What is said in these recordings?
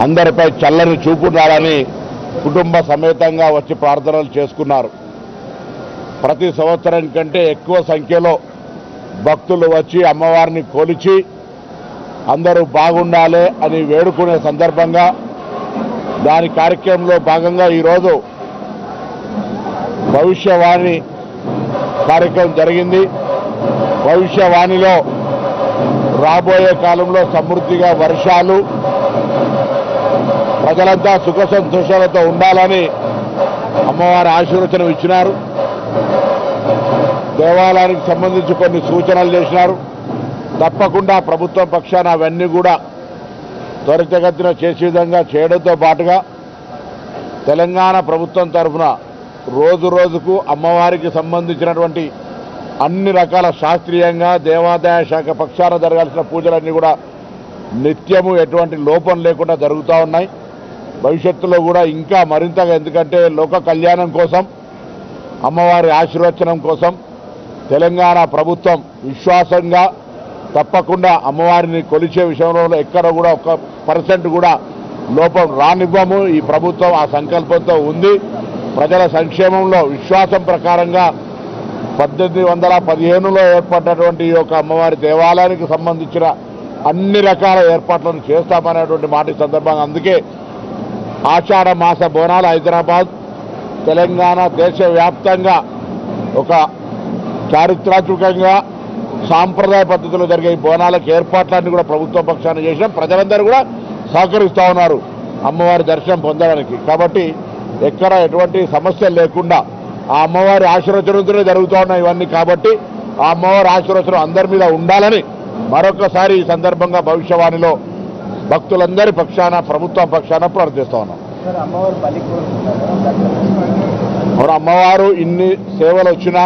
అందరిపై చల్లని చూపున్నారని కుటుంబ సమేతంగా వచ్చి ప్రార్థనలు చేసుకున్నారు. ప్రతి సంవత్సరం కంటే ఎక్కువ సంఖ్యలో భక్తులు వచ్చి అమ్మవారిని కొలిచి అందరూ బాగుండాలి అని వేడుకునే సందర్భంగా దాని కార్యక్రమంలో భాగంగా ఈరోజు భవిష్యవాణి కార్యక్రమం జరిగింది. భవిష్యవాణిలో రాబోయే కాలంలో సమృద్ధిగా వర్షాలు, ప్రజలంతా సుఖ సంతోషాలతో ఉండాలని అమ్మవారి ఆశీర్వచనం ఇచ్చినారు. దేవాలయానికి సంబంధించి కొన్ని సూచనలు చేసినారు. తప్పకుండా ప్రభుత్వం పక్షాన అవన్నీ కూడా త్వరితగతిన చేసే విధంగా చేయడంతో పాటుగా తెలంగాణ ప్రభుత్వం తరఫున రోజు రోజుకు అమ్మవారికి సంబంధించినటువంటి అన్ని రకాల శాస్త్రీయంగా దేవాదాయ శాఖ పక్షాన జరగాల్సిన పూజలన్నీ కూడా నిత్యము ఎటువంటి లోపం లేకుండా జరుగుతూ ఉన్నాయి. భవిష్యత్తులో కూడా ఇంకా మరింతగా, ఎందుకంటే లోక కళ్యాణం కోసం, అమ్మవారి ఆశీర్వచనం కోసం తెలంగాణ ప్రభుత్వం విశ్వాసంగా తప్పకుండా అమ్మవారిని కొలిచే విషయంలో ఎక్కడ కూడా 1% కూడా లోపం రానివ్వము. ఈ ప్రభుత్వం ఆ సంకల్పంతో ఉంది. ప్రజల సంక్షేమంలో విశ్వాసం ప్రకారంగా 1815లో ఏర్పడినటువంటి ఈ యొక్క అమ్మవారి దేవాలయానికి సంబంధించిన అన్ని రకాల ఏర్పాట్లను చేస్తామనేటువంటి మాట సందర్భంగా, అందుకే ఆషాఢ మాస బోనాలు హైదరాబాద్, తెలంగాణ దేశవ్యాప్తంగా ఒక చారిత్రాత్మకంగా సాంప్రదాయ పద్ధతిలో జరిగే ఈ బోనాలకు ఏర్పాట్లన్నీ కూడా ప్రభుత్వ పక్షాన చేసినాం. ప్రజలందరూ కూడా సహకరిస్తూ ఉన్నారు అమ్మవారి దర్శనం పొందడానికి. కాబట్టి ఎక్కడ ఎటువంటి సమస్య లేకుండా ఆ అమ్మవారి ఆశీర్వచనంతోనే జరుగుతూ ఉన్నాయి ఇవన్నీ. కాబట్టి ఆ అమ్మవారి ఆశీర్వచనం అందరి మీద ఉండాలని మరొకసారి ఈ సందర్భంగా భవిష్యవాణిలో భక్తులందరి పక్షాన, ప్రభుత్వం పక్షాన ప్రార్థిస్తూ ఉన్నాం. అమ్మవారు ఇన్ని సేవలు వచ్చినా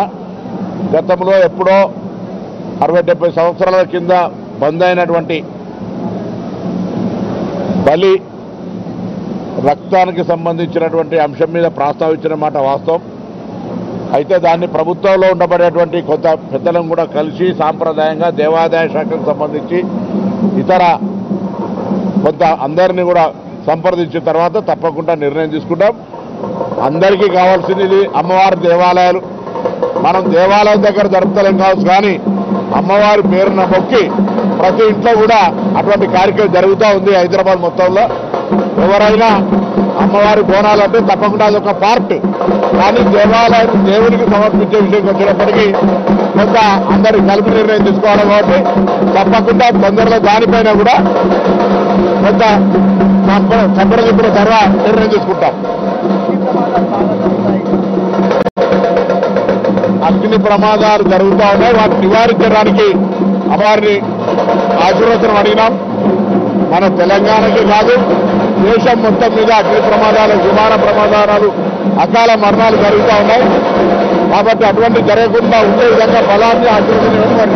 గతంలో ఎప్పుడో 60-70 సంవత్సరాల కింద బంద్ అయినటువంటి బలి రక్తానికి సంబంధించినటువంటి అంశం మీద ప్రస్తావించిన మాట వాస్తవం. అయితే దాన్ని ప్రభుత్వంలో ఉండబడేటువంటి కొంత పెద్దలను కూడా కలిసి సాంప్రదాయంగా దేవాదాయ శాఖకు సంబంధించి ఇతర కొంత అందరినీ కూడా సంప్రదించిన తర్వాత తప్పకుండా నిర్ణయం తీసుకుంటాం. అందరికీ కావాల్సింది అమ్మవారి దేవాలయాలు. మనం దేవాలయం దగ్గర జరుపుతలేం కావచ్చు, కానీ అమ్మవారి పేరున మొక్కి ప్రతి ఇంట్లో కూడా అటువంటి కార్యక్రమం జరుగుతూ ఉంది హైదరాబాద్ మొత్తంలో. ఎవరైనా అమ్మవారి బోనాలు అంటే తప్పకుండా అదొక పార్ట్, కానీ దేవాలయం దేవునికి సమర్పించే విషయంకి వచ్చినప్పటికీ కొంత అందరి కలిపి నిర్ణయం తీసుకోవాలి. కాబట్టి తప్పకుండా తొందరలో దానిపైన కూడా కొంత సంప్రదింపుల తర్వాత నిర్ణయం తీసుకుంటాం. అగ్ని ప్రమాదాలు జరుగుతూ ఉన్నాయి. వాటిని నివారించడానికి అమ్మవారిని ఆశీర్వచనం అడిగినాం. మన తెలంగాణకి కాదు, దేశం మొత్తం మీద అగ్ని ప్రమాదాలు, విమాన ప్రమాదాలు, అకాల మరణాలు జరుగుతూ ఉన్నాయి. కాబట్టి అటువంటి జరగకుండా ఉండే విధంగా బలాన్ని ఆశీర్వచనం